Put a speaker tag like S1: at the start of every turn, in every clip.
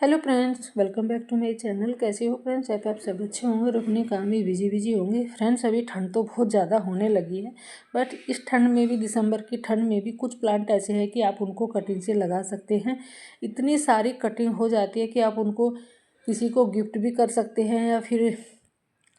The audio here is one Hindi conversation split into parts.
S1: Hello friends, welcome back to my channel. कैसे हो फ्रेंड्स? आप सब अच्छे होंगे और अपने काम में बिजी होंगे। फ्रेंड्स, अभी ठंड तो बहुत ज़्यादा होने लगी है, बट इस ठंड में भी, दिसंबर की ठंड में भी, कुछ प्लांट ऐसे हैं कि आप उनको कटिंग से लगा सकते हैं। इतनी सारी कटिंग हो जाती है कि आप उनको किसी को गिफ्ट भी कर सकते हैं या फिर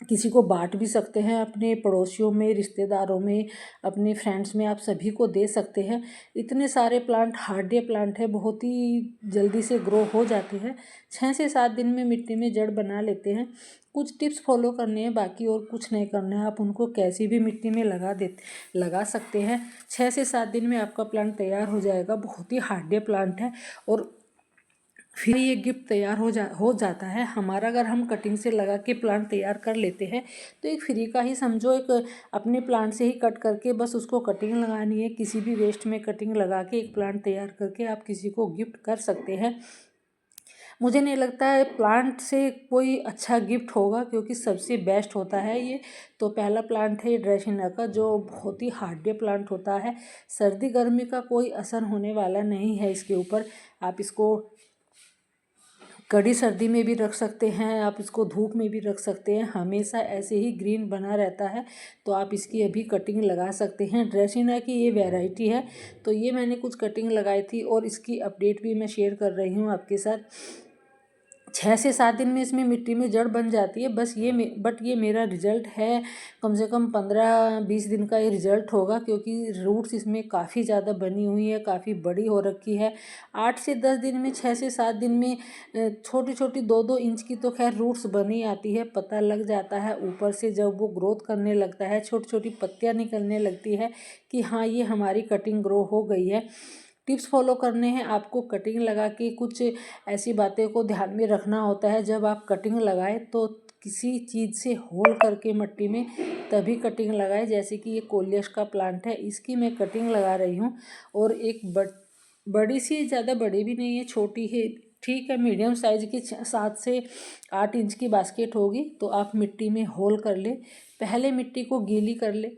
S1: किसी को बांट भी सकते हैं। अपने पड़ोसियों में, रिश्तेदारों में, अपने फ्रेंड्स में आप सभी को दे सकते हैं। इतने सारे प्लांट हार्डी प्लांट है, बहुत ही जल्दी से ग्रो हो जाते हैं। 6 से 7 दिन में मिट्टी में जड़ बना लेते हैं। कुछ टिप्स फॉलो करने हैं, बाकी और कुछ नहीं करना है। आप उनको कैसी भी मिट्टी में लगा सकते हैं। 6 से 7 दिन में आपका प्लांट तैयार हो जाएगा। बहुत ही हार्डी प्लांट है और फिर ये गिफ्ट तैयार हो जाता है हमारा। अगर हम कटिंग से लगा के प्लांट तैयार कर लेते हैं तो एक फ्री का ही समझो। एक अपने प्लांट से ही कट करके बस उसको कटिंग लगानी है। किसी भी वेस्ट में कटिंग लगा के एक प्लांट तैयार करके आप किसी को गिफ्ट कर सकते हैं। मुझे नहीं लगता है प्लांट से कोई अच्छा गिफ्ट होगा, क्योंकि सबसे बेस्ट होता है ये। तो पहला प्लांट है ड्रेसिना का, जो बहुत ही हार्डी प्लांट होता है। सर्दी गर्मी का कोई असर होने वाला नहीं है इसके ऊपर। आप इसको कड़ी सर्दी में भी रख सकते हैं, आप इसको धूप में भी रख सकते हैं। हमेशा ऐसे ही ग्रीन बना रहता है, तो आप इसकी अभी कटिंग लगा सकते हैं। ड्रेसिना की ये वैरायटी है, तो ये मैंने कुछ कटिंग लगाई थी और इसकी अपडेट भी मैं शेयर कर रही हूँ आपके साथ। 6 से 7 दिन में इसमें मिट्टी में जड़ बन जाती है। बट ये मेरा रिजल्ट है, कम से कम 15-20 दिन का ये रिजल्ट होगा, क्योंकि रूट्स इसमें काफ़ी ज़्यादा बनी हुई है, काफ़ी बड़ी हो रखी है। 8 से 10 दिन में, 6 से 7 दिन में छोटी छोटी 2-2 इंच की तो खैर रूट्स बनी आती है। पता लग जाता है ऊपर से, जब वो ग्रोथ करने लगता है, छोटी छोटी पत्तियाँ निकलने लगती है कि हाँ, ये हमारी कटिंग ग्रो हो गई है। टिप्स फॉलो करने हैं आपको कटिंग लगा के। कुछ ऐसी बातें को ध्यान में रखना होता है जब आप कटिंग लगाएं, तो किसी चीज़ से होल करके मिट्टी में तभी कटिंग लगाएं। जैसे कि ये कोलियस का प्लांट है, इसकी मैं कटिंग लगा रही हूँ। और एक बड़ी सी, ज़्यादा बड़ी भी नहीं है, छोटी है, ठीक है, मीडियम साइज़ की 7 से 8 इंच की बास्केट होगी। तो आप मिट्टी में होल कर ले। पहले मिट्टी को गीली कर ले,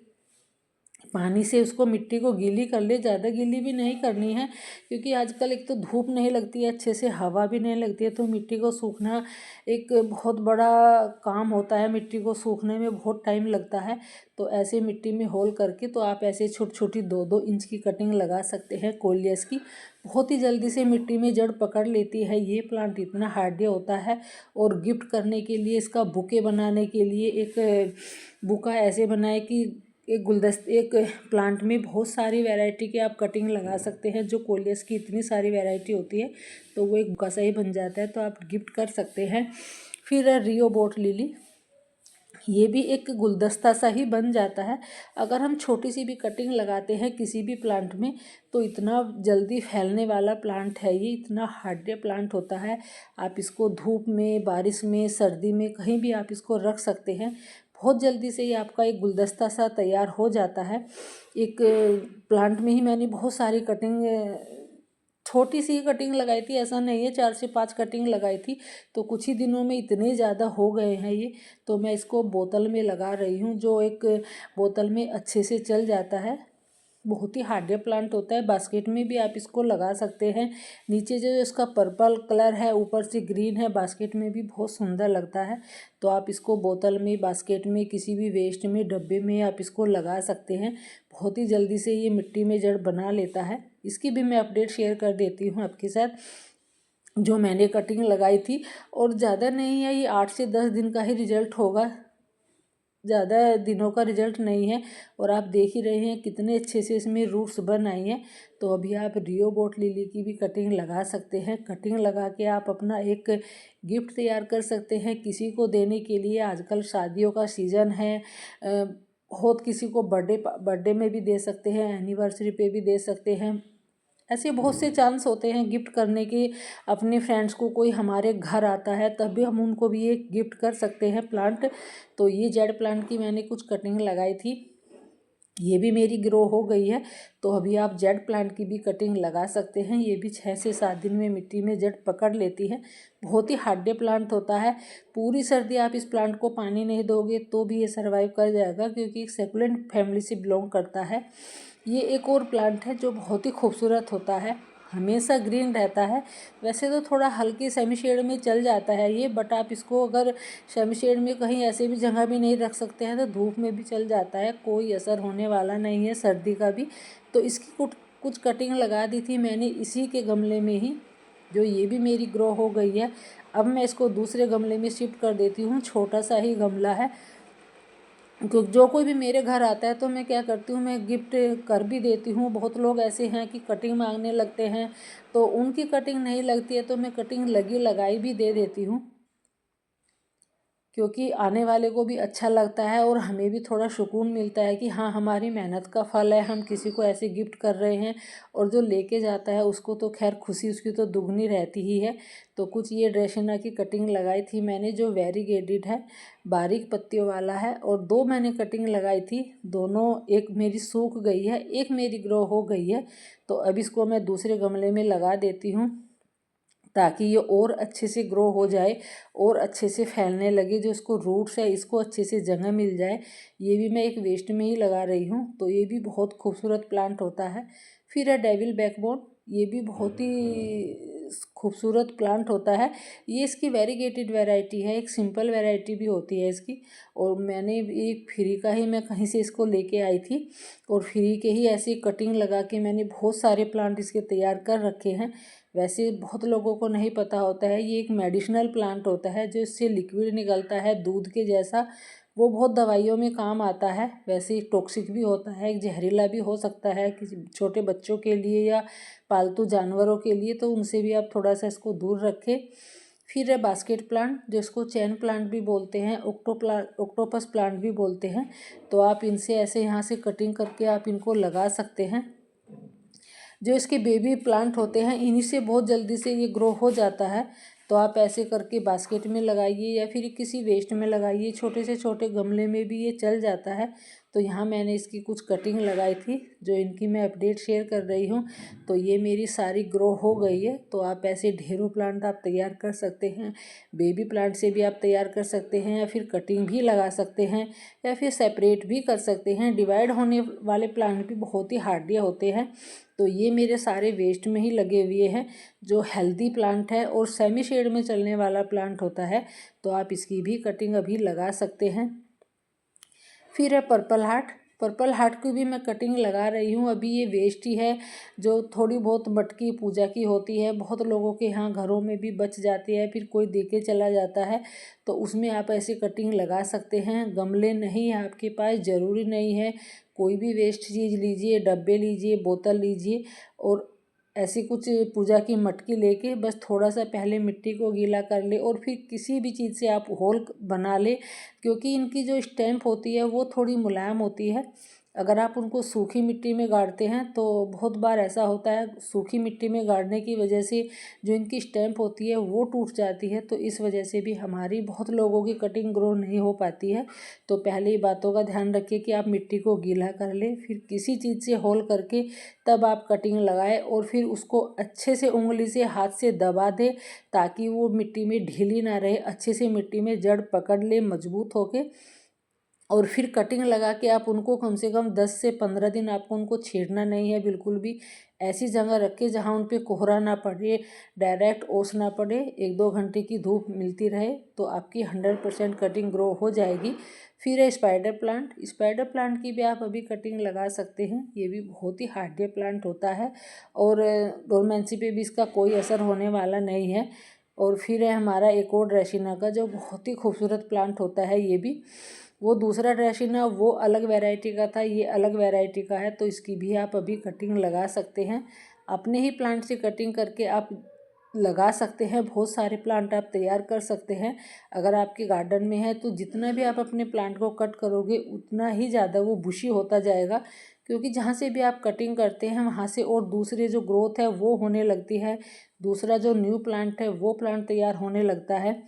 S1: पानी से उसको मिट्टी को गीली कर ले। ज़्यादा गीली भी नहीं करनी है, क्योंकि आजकल एक तो धूप नहीं लगती है अच्छे से, हवा भी नहीं लगती है, तो मिट्टी को सूखना एक बहुत बड़ा काम होता है। मिट्टी को सूखने में बहुत टाइम लगता है। तो ऐसे मिट्टी में होल करके तो आप ऐसे छोटी छोटी 2-2 इंच की कटिंग लगा सकते हैं कोलियस की। बहुत ही जल्दी से मिट्टी में जड़ पकड़ लेती है। ये प्लांट इतना हार्डी होता है। और गिफ्ट करने के लिए, इसका बुके बनाने के लिए एक बुका ऐसे बनाए कि एक प्लांट में बहुत सारी वैरायटी के आप कटिंग लगा सकते हैं। जो कोलियस की इतनी सारी वैरायटी होती है, तो वो एक बुका सा ही बन जाता है, तो आप गिफ्ट कर सकते हैं। फिर रियोबोट लिली, ये भी एक गुलदस्ता सा ही बन जाता है। अगर हम छोटी सी भी कटिंग लगाते हैं किसी भी प्लांट में, तो इतना जल्दी फैलने वाला प्लांट है ये, इतना हार्डी प्लांट होता है। आप इसको धूप में, बारिश में, सर्दी में, कहीं भी आप इसको रख सकते हैं। बहुत जल्दी से ये आपका एक गुलदस्ता सा तैयार हो जाता है। एक प्लांट में ही मैंने बहुत सारी कटिंग, छोटी सी कटिंग लगाई थी, ऐसा नहीं है, 4 से 5 कटिंग लगाई थी। तो कुछ ही दिनों में इतने ज़्यादा हो गए हैं ये। तो मैं इसको बोतल में लगा रही हूँ, जो एक बोतल में अच्छे से चल जाता है। बहुत ही हार्डी प्लांट होता है। बास्केट में भी आप इसको लगा सकते हैं। नीचे जो इसका पर्पल कलर है, ऊपर से ग्रीन है, बास्केट में भी बहुत सुंदर लगता है। तो आप इसको बोतल में, बास्केट में, किसी भी वेस्ट में, डब्बे में आप इसको लगा सकते हैं। बहुत ही जल्दी से ये मिट्टी में जड़ बना लेता है। इसकी भी मैं अपडेट शेयर कर देती हूँ आपके साथ, जो मैंने कटिंग लगाई थी। और ज़्यादा नहीं है, ये 8 से 10 दिन का ही रिजल्ट होगा, ज़्यादा दिनों का रिजल्ट नहीं है। और आप देख ही रहे हैं कितने अच्छे से इसमें रूट्स बन आई हैं। तो अभी आप रियोबोट लिली की भी कटिंग लगा सकते हैं। कटिंग लगा के आप अपना एक गिफ्ट तैयार कर सकते हैं किसी को देने के लिए। आजकल शादियों का सीज़न है, बहुत किसी को बर्थडे में भी दे सकते हैं, एनिवर्सरी पे भी दे सकते हैं। ऐसे बहुत से चांस होते हैं गिफ्ट करने के। अपने फ्रेंड्स को कोई हमारे घर आता है, तब भी हम उनको भी एक गिफ्ट कर सकते हैं प्लांट। तो ये जेड प्लांट की मैंने कुछ कटिंग लगाई थी, ये भी मेरी ग्रो हो गई है। तो अभी आप जेड प्लांट की भी कटिंग लगा सकते हैं। ये भी 6 से 7 दिन में मिट्टी में जड़ पकड़ लेती है। बहुत ही हार्डी प्लांट होता है। पूरी सर्दी आप इस प्लांट को पानी नहीं दोगे तो भी ये सर्वाइव कर जाएगा, क्योंकि एक सेकुलेंट फैमिली से बिलोंग करता है। ये एक और प्लांट है जो बहुत ही खूबसूरत होता है। हमेशा ग्रीन रहता है। वैसे तो थोड़ा हल्की सेमी शेड में चल जाता है ये, बट आप इसको अगर सेमी शेड में कहीं ऐसे भी जगह भी नहीं रख सकते हैं तो धूप में भी चल जाता है, कोई असर होने वाला नहीं है सर्दी का भी। तो इसकी कुछ कटिंग लगा दी थी मैंने इसी के गमले में ही, जो ये भी मेरी ग्रो हो गई है। अब मैं इसको दूसरे गमले में शिफ्ट कर देती हूँ, छोटा सा ही गमला है। क्योंकि जो कोई भी मेरे घर आता है तो मैं क्या करती हूँ, मैं गिफ्ट कर भी देती हूँ। बहुत लोग ऐसे हैं कि कटिंग मांगने लगते हैं, तो उनकी कटिंग नहीं लगती है तो मैं कटिंग लगी लगाई भी दे देती हूँ, क्योंकि आने वाले को भी अच्छा लगता है और हमें भी थोड़ा सुकून मिलता है कि हाँ हमारी मेहनत का फल है, हम किसी को ऐसे गिफ्ट कर रहे हैं। और जो लेके जाता है उसको तो खैर खुशी उसकी तो दुगनी रहती ही है। तो कुछ ये ड्रेसिना की कटिंग लगाई थी मैंने, जो वेरीगेटेड है, बारीक पत्तियों वाला है। और 2 मैंने कटिंग लगाई थी, दोनों एक मेरी सूख गई है, एक मेरी ग्रो हो गई है। तो अब इसको मैं दूसरे गमले में लगा देती हूँ ताकि ये और अच्छे से ग्रो हो जाए और अच्छे से फैलने लगे। जो इसको रूट्स है इसको अच्छे से जगह मिल जाए। ये भी मैं एक वेस्ट में ही लगा रही हूँ, तो ये भी बहुत खूबसूरत प्लांट होता है। फिर है डेविल बैकबोन, ये भी बहुत ही खूबसूरत प्लांट होता है। ये इसकी वेरीगेटेड वैरायटी है, एक सिंपल वैरायटी भी होती है इसकी। और मैंने एक फ्री का ही मैं कहीं से इसको लेके आई थी और फ्री के ही ऐसी कटिंग लगा के मैंने बहुत सारे प्लांट इसके तैयार कर रखे हैं। वैसे बहुत लोगों को नहीं पता होता है, ये एक मेडिसिनल प्लांट होता है, जो इससे लिक्विड निकलता है दूध के जैसा, वो बहुत दवाइयों में काम आता है। वैसे ही टॉक्सिक भी होता है, जहरीला भी हो सकता है किसी छोटे बच्चों के लिए या पालतू जानवरों के लिए, तो उनसे भी आप थोड़ा सा इसको दूर रखें। फिर है बास्केट प्लांट, जिसको चैन प्लांट भी बोलते हैं, ऑक्टोपस प्लांट भी बोलते हैं। तो आप इनसे ऐसे यहाँ से कटिंग करके आप इनको लगा सकते हैं। जो इसके बेबी प्लांट होते हैं इन्हीं से बहुत जल्दी से ये ग्रो हो जाता है। तो आप ऐसे करके बास्केट में लगाइए या फिर किसी वेस्ट में लगाइए, छोटे से छोटे गमले में भी ये चल जाता है। तो यहाँ मैंने इसकी कुछ कटिंग लगाई थी, जो इनकी मैं अपडेट शेयर कर रही हूँ। तो ये मेरी सारी ग्रो हो गई है। तो आप ऐसे ढेरों प्लांट आप तैयार कर सकते हैं, बेबी प्लांट से भी आप तैयार कर सकते हैं, या फिर कटिंग भी लगा सकते हैं, या फिर सेपरेट भी कर सकते हैं। डिवाइड होने वाले प्लांट भी बहुत ही हार्डिया होते हैं। तो ये मेरे सारे वेस्ट में ही लगे हुए हैं, जो हेल्दी प्लांट है और सेमी शेड में चलने वाला प्लांट होता है। तो आप इसकी भी कटिंग अभी लगा सकते हैं। फिर है पर्पल हार्ट, पर्पल हार्ट की भी मैं कटिंग लगा रही हूँ। अभी ये वेस्ट ही है, जो थोड़ी बहुत मटकी पूजा की होती है, बहुत लोगों के यहाँ घरों में भी बच जाती है, फिर कोई दे के चला जाता है, तो उसमें आप ऐसी कटिंग लगा सकते हैं। गमले नहीं है आपके पास, ज़रूरी नहीं है, कोई भी वेस्ट चीज़ लीजिए, डब्बे लीजिए, बोतल लीजिए, और ऐसी कुछ पूजा की मटकी लेके बस थोड़ा सा पहले मिट्टी को गीला कर ले और फिर किसी भी चीज़ से आप होल बना ले, क्योंकि इनकी जो स्टेम्प होती है वो थोड़ी मुलायम होती है। अगर आप उनको सूखी मिट्टी में गाड़ते हैं तो बहुत बार ऐसा होता है, सूखी मिट्टी में गाड़ने की वजह से जो इनकी स्टेम्प होती है वो टूट जाती है। तो इस वजह से भी हमारी बहुत लोगों की कटिंग ग्रो नहीं हो पाती है। तो पहले ही बातों का ध्यान रखिए कि आप मिट्टी को गीला कर ले, फिर किसी चीज़ से होल करके तब आप कटिंग लगाएं, और फिर उसको अच्छे से उंगली से हाथ से दबा दें ताकि वो मिट्टी में ढीली ना रहे, अच्छे से मिट्टी में जड़ पकड़ ले मजबूत होके। और फिर कटिंग लगा के आप उनको कम से कम 10 से 15 दिन आपको उनको छेड़ना नहीं है बिल्कुल भी। ऐसी जगह रखें जहाँ उन पे कोहरा ना पड़े, डायरेक्ट ओस ना पड़े, 1-2 घंटे की धूप मिलती रहे, तो आपकी 100% कटिंग ग्रो हो जाएगी। फिर है स्पाइडर प्लांट, स्पाइडर प्लांट की भी आप अभी कटिंग लगा सकते हैं। ये भी बहुत ही हार्डी प्लांट होता है और डोरमेंसी पे भी इसका कोई असर होने वाला नहीं है। और फिर है हमारा एक और ड्रेसिना का, जो बहुत ही खूबसूरत प्लांट होता है। ये भी, वो दूसरा ड्रेसिना वो अलग वैरायटी का था, ये अलग वैरायटी का है। तो इसकी भी आप अभी कटिंग लगा सकते हैं। अपने ही प्लांट से कटिंग करके आप लगा सकते हैं, बहुत सारे प्लांट आप तैयार कर सकते हैं। अगर आपके गार्डन में है तो जितना भी आप अपने प्लांट को कट करोगे उतना ही ज़्यादा वो बुशी होता जाएगा, क्योंकि जहाँ से भी आप कटिंग करते हैं वहाँ से और दूसरे जो ग्रोथ है वो होने लगती है, दूसरा जो न्यू प्लांट है वो प्लांट तैयार होने लगता है।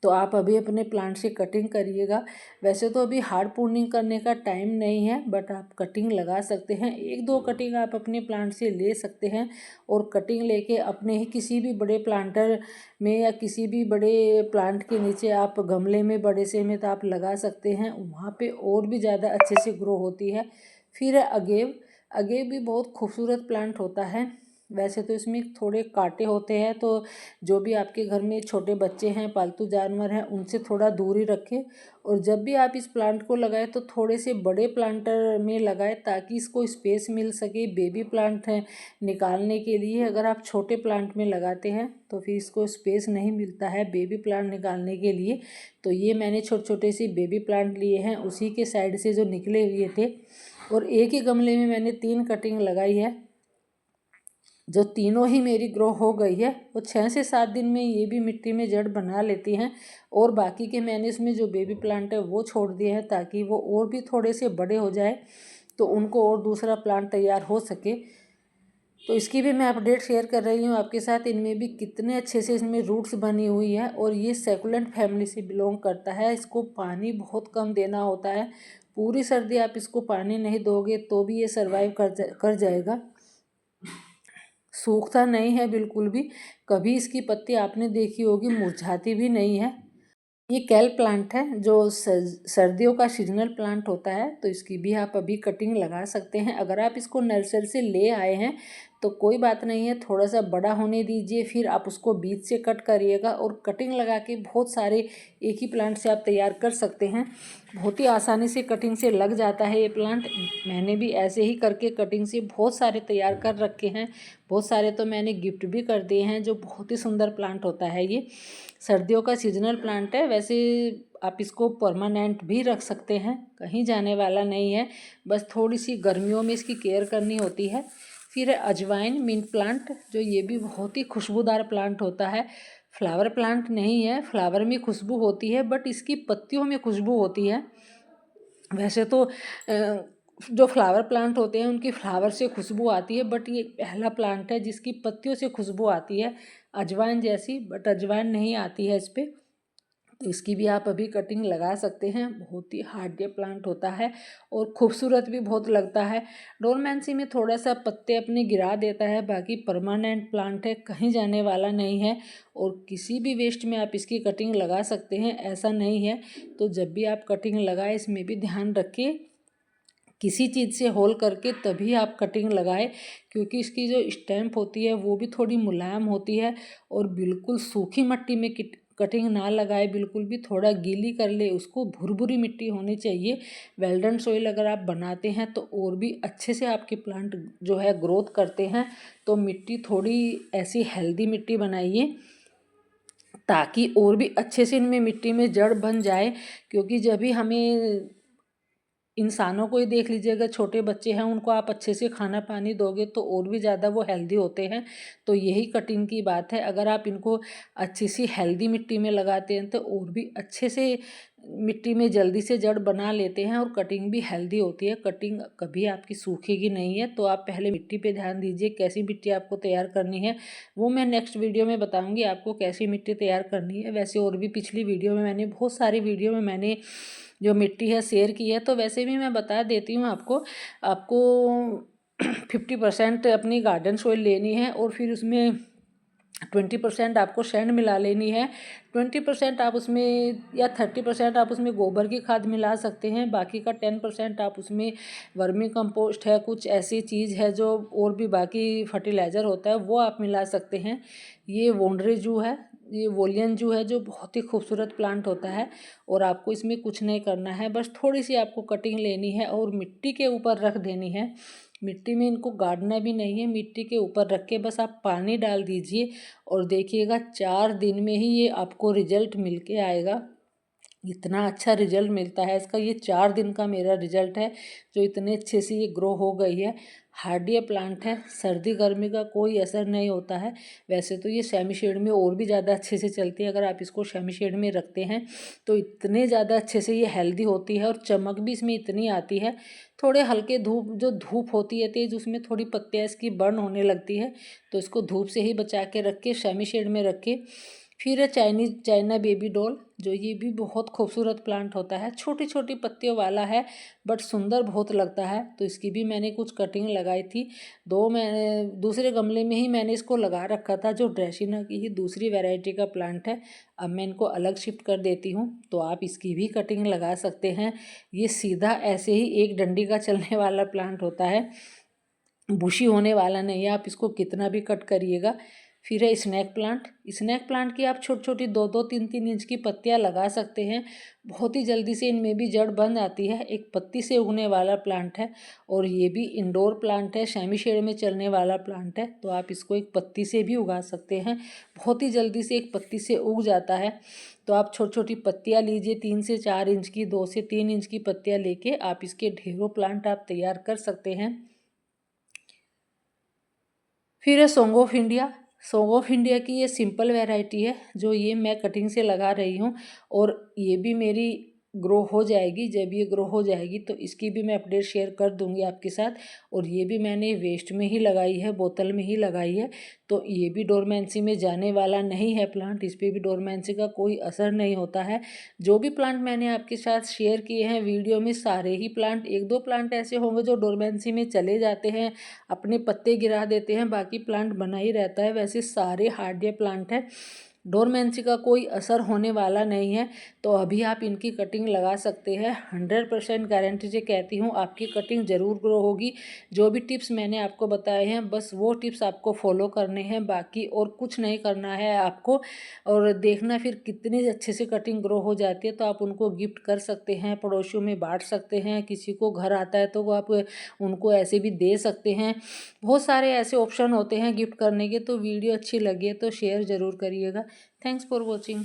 S1: तो आप अभी अपने प्लांट से कटिंग करिएगा। वैसे तो अभी हार्ड प्रूनिंग करने का टाइम नहीं है, बट आप कटिंग लगा सकते हैं। 1-2 कटिंग आप अपने प्लांट से ले सकते हैं, और कटिंग लेके अपने ही किसी भी बड़े प्लांटर में या किसी भी बड़े प्लांट के नीचे आप गमले में बड़े से में तो आप लगा सकते हैं, वहाँ पे और भी ज़्यादा अच्छे से ग्रो होती है। फिर है अगेव, अगेव भी बहुत खूबसूरत प्लांट होता है। वैसे तो इसमें थोड़े कांटे होते हैं, तो जो भी आपके घर में छोटे बच्चे हैं, पालतू जानवर हैं, उनसे थोड़ा दूरी रखें। और जब भी आप इस प्लांट को लगाएं तो थोड़े से बड़े प्लांटर में लगाएं ताकि इसको स्पेस मिल सके बेबी प्लांट है निकालने के लिए। अगर आप छोटे प्लांट में लगाते हैं तो फिर इसको स्पेस नहीं मिलता है बेबी प्लांट निकालने के लिए। तो ये मैंने छोटे छोटे से बेबी प्लांट लिए हैं, उसी के साइड से जो निकले हुए थे। और एक ही गमले में मैंने 3 कटिंग लगाई है, जो तीनों ही मेरी ग्रो हो गई है। वो 6 से 7 दिन में ये भी मिट्टी में जड़ बना लेती हैं। और बाकी के मैंने इसमें जो बेबी प्लांट है वो छोड़ दिए हैं ताकि वो और भी थोड़े से बड़े हो जाए तो उनको और दूसरा प्लांट तैयार हो सके। तो इसकी भी मैं अपडेट शेयर कर रही हूँ आपके साथ। इनमें भी कितने अच्छे से इसमें रूट्स बनी हुई है। और ये सेकुलेंट फैमिली से बिलोंग करता है। इसको पानी बहुत कम देना होता है। पूरी सर्दी आप इसको पानी नहीं दोगे तो भी ये सर्वाइव कर जाएगा। सूखता नहीं है बिल्कुल भी। कभी इसकी पत्ती आपने देखी होगी मुरझाती भी नहीं है। ये केल प्लांट है जो सर्दियों का सीजनल प्लांट होता है। तो इसकी भी आप अभी कटिंग लगा सकते हैं। अगर आप इसको नर्सरी से ले आए हैं तो कोई बात नहीं है, थोड़ा सा बड़ा होने दीजिए, फिर आप उसको बीच से कट करिएगा और कटिंग लगा के बहुत सारे एक ही प्लांट से आप तैयार कर सकते हैं। बहुत ही आसानी से कटिंग से लग जाता है ये प्लांट। मैंने भी ऐसे ही करके कटिंग से बहुत सारे तैयार कर रखे हैं। बहुत सारे तो मैंने गिफ्ट भी कर दिए हैं। जो बहुत ही सुंदर प्लांट होता है ये, सर्दियों का सीजनल प्लांट है। वैसे आप इसको परमानेंट भी रख सकते हैं, कहीं जाने वाला नहीं है। बस थोड़ी सी गर्मियों में इसकी केयर करनी होती है। फिर है अजवाइन मिंट प्लांट, जो ये भी बहुत ही खुशबूदार प्लांट होता है। फ्लावर प्लांट नहीं है, फ्लावर में खुशबू होती है बट इसकी पत्तियों में खुशबू होती है। वैसे तो जो फ्लावर प्लांट होते हैं उनकी फ्लावर से खुशबू आती है, बट ये पहला प्लांट है जिसकी पत्तियों से खुशबू आती है अजवाइन जैसी, बट अजवाइन नहीं आती है इस पर। तो इसकी भी आप अभी कटिंग लगा सकते हैं। बहुत ही हार्डी प्लांट होता है और खूबसूरत भी बहुत लगता है। डोरमेंसी में थोड़ा सा पत्ते अपने गिरा देता है, बाकी परमानेंट प्लांट है, कहीं जाने वाला नहीं है। और किसी भी वेस्ट में आप इसकी कटिंग लगा सकते हैं, ऐसा नहीं है। तो जब भी आप कटिंग लगाएं इसमें भी ध्यान रखिए किसी चीज़ से होल करके तभी आप कटिंग लगाएं, क्योंकि इसकी जो स्टैम्प होती है वो भी थोड़ी मुलायम होती है। और बिल्कुल सूखी मिट्टी में कटिंग ना लगाए, बिल्कुल भी थोड़ा गीली कर ले उसको। भुरभुरी मिट्टी होनी चाहिए। वेल्डन सोइल अगर आप बनाते हैं तो और भी अच्छे से आपके प्लांट जो है ग्रोथ करते हैं। तो मिट्टी थोड़ी ऐसी हेल्दी मिट्टी बनाइए ताकि और भी अच्छे से इनमें मिट्टी में जड़ बन जाए। क्योंकि जब भी हमें इंसानों को ही देख लीजिएगा, छोटे बच्चे हैं उनको आप अच्छे से खाना पानी दोगे तो और भी ज़्यादा वो हेल्दी होते हैं। तो यही कटिंग की बात है। अगर आप इनको अच्छी सी हेल्दी मिट्टी में लगाते हैं तो और भी अच्छे से मिट्टी में जल्दी से जड़ बना लेते हैं और कटिंग भी हेल्दी होती है। कटिंग कभी आपकी सूखेगी नहीं है। तो आप पहले मिट्टी पे ध्यान दीजिए, कैसी मिट्टी आपको तैयार करनी है वो मैं नेक्स्ट वीडियो में बताऊंगी आपको कैसी मिट्टी तैयार करनी है। वैसे और भी पिछली वीडियो में मैंने बहुत सारी वीडियो में मैंने जो मिट्टी है शेयर की है। तो वैसे भी मैं बता देती हूँ आपको 50% अपनी गार्डन सॉइल लेनी है और फिर उसमें 20% आपको सैंड मिला लेनी है। 20% आप उसमें या 30% आप उसमें गोबर की खाद मिला सकते हैं। बाकी का 10% आप उसमें वर्मी कंपोस्ट है, कुछ ऐसी चीज़ है जो और भी बाकी फर्टिलाइज़र होता है वो आप मिला सकते हैं। ये वोंडरे जू है, ये वोलियन जू है, जो बहुत ही खूबसूरत प्लांट होता है। और आपको इसमें कुछ नहीं करना है, बस थोड़ी सी आपको कटिंग लेनी है और मिट्टी के ऊपर रख देनी है। मिट्टी में इनको गाड़ना भी नहीं है, मिट्टी के ऊपर रख के बस आप पानी डाल दीजिए और देखिएगा 4 दिन में ही ये आपको रिजल्ट मिल के आएगा। इतना अच्छा रिजल्ट मिलता है इसका। ये 4 दिन का मेरा रिजल्ट है जो इतने अच्छे से ये ग्रो हो गई है। हार्डी प्लांट है, सर्दी गर्मी का कोई असर नहीं होता है। वैसे तो ये सेमी शेड में और भी ज़्यादा अच्छे से चलती है। अगर आप इसको सेमी शेड में रखते हैं तो इतने ज़्यादा अच्छे से ये हेल्दी होती है और चमक भी इसमें इतनी आती है। थोड़े हल्के धूप होती है तेज, उसमें थोड़ी पत्तियाँ इसकी बर्न होने लगती है। तो इसको धूप से ही बचा के रखे, सेमी शेड में रखे। फिर है चाइना बेबी डॉल, जो ये भी बहुत खूबसूरत प्लांट होता है। छोटी छोटी पत्तियों वाला है बट सुंदर बहुत लगता है। तो इसकी भी मैंने कुछ कटिंग लगाई थी। मैंने दूसरे गमले में ही मैंने इसको लगा रखा था, जो ड्रेसिना की ही दूसरी वैरायटी का प्लांट है। अब मैं इनको अलग शिफ्ट कर देती हूँ तो आप इसकी भी कटिंग लगा सकते हैं। ये सीधा ऐसे ही एक डंडी का चलने वाला प्लांट होता है। बुशी होने वाला नहीं है, आप इसको कितना भी कट करिएगा। फिर है स्नैक प्लांट। स्नैक प्लांट की आप छोटी छोटी 2-2, 3-3 इंच की पत्तियां लगा सकते हैं। बहुत ही जल्दी से इनमें भी जड़ बन आती है। एक पत्ती से उगने वाला प्लांट है और ये भी इंडोर प्लांट है, सेमी शेड में चलने वाला प्लांट है, तो आप इसको एक पत्ती से भी उगा सकते हैं। बहुत ही जल्दी से एक पत्ती से उग जाता है। तो आप छोटी छोटी पत्तियाँ लीजिए, 3 से 4 इंच की, 2 से 3 इंच की पत्तियाँ लेके आप इसके ढेरों प्लांट आप तैयार कर सकते हैं। फिर है song of India. Song of India की ये सिंपल वैरायटी है जो ये मैं कटिंग से लगा रही हूँ, और ये भी मेरी ग्रो हो जाएगी। जब ये ग्रो हो जाएगी तो इसकी भी मैं अपडेट शेयर कर दूंगी आपके साथ। और ये भी मैंने वेस्ट में ही लगाई है, बोतल में ही लगाई है, तो ये भी डोरमेंसी में जाने वाला नहीं है प्लांट। इस पर भी डोरमेंसी का कोई असर नहीं होता है। जो भी प्लांट मैंने आपके साथ शेयर किए हैं वीडियो में, सारे ही प्लांट, 1-2 प्लांट ऐसे होंगे जो डोरमेंसी में चले जाते हैं, अपने पत्ते गिरा देते हैं, बाकी प्लांट बना ही रहता है। वैसे सारे हार्डिया प्लांट हैं, डोरमेंसी का कोई असर होने वाला नहीं है। तो अभी आप इनकी कटिंग लगा सकते हैं। 100% गारंटी से कहती हूँ आपकी कटिंग ज़रूर ग्रो होगी। जो भी टिप्स मैंने आपको बताए हैं बस वो टिप्स आपको फॉलो करने हैं, बाकी और कुछ नहीं करना है आपको। और देखना फिर कितनी अच्छे से कटिंग ग्रो हो जाती है। तो आप उनको गिफ्ट कर सकते हैं, पड़ोसियों में बांट सकते हैं, किसी को घर आता है तो वो आप उनको ऐसे भी दे सकते हैं। बहुत सारे ऐसे ऑप्शन होते हैं गिफ्ट करने के। तो वीडियो अच्छी लगी है तो शेयर ज़रूर करिएगा। Thanks for watching.